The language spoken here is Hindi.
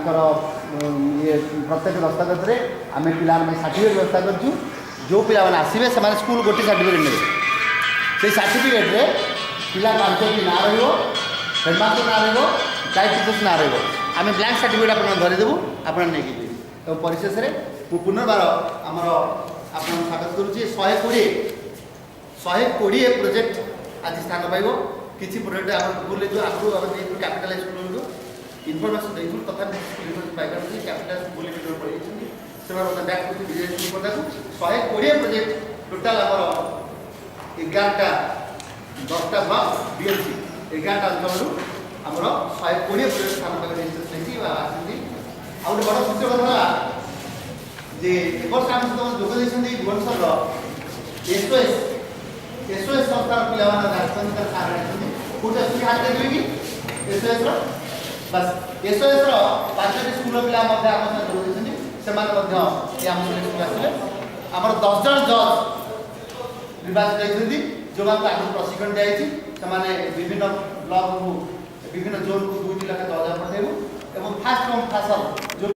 ये प्रत्येक दस्तावेज आम पिला सर्टिफिकेट व्यवस्था करूँ जो पिला आसवे से स्कूल गोटे सर्टिफिकेट ने से सर्टिफिकेट रे पिला 5टी ना हेडमास्टर ना गाइड टीचर्स ना आम ब्लैंक सर्टिफिकेट आप धरीदेवु आप परिशेष में पुनर्बार आमर आप स्वागत करुच्ची 120 प्रोजेक्ट आज स्थान पाइब किसी प्रोजेक्ट आम स्कूल जो आगु कैपिटल स्कूल इनफर्मेशन देखूँ तथा पाइप कैपिटल स्कूल पढ़ी से बैक कर 120 प्रोजेक्ट टोटाल आमर 11टा 10टा ब्लॉक बीएमसी 11टा अंचल आमर 120 प्रोजेक्ट स्थान पाइब आसती आ बड़ खुशी कथा जे वर्ष आम सहित जोग देते भुवनेश्वर एसओएस संस्थार पिला कौटे अच्छी हाथ देखे कि एसओएस बस एसओएस 5टी स्कूल पिला जोग देते से आम स्कूल आसले आमर 10 जन जज निर्वाचित होती जो आगे प्रशिक्षण दिखाई से विभिन्न ब्लॉक को विभिन्न जोन को 2टी लेखा जज पठेबू और फास्ट कम फास्ट जो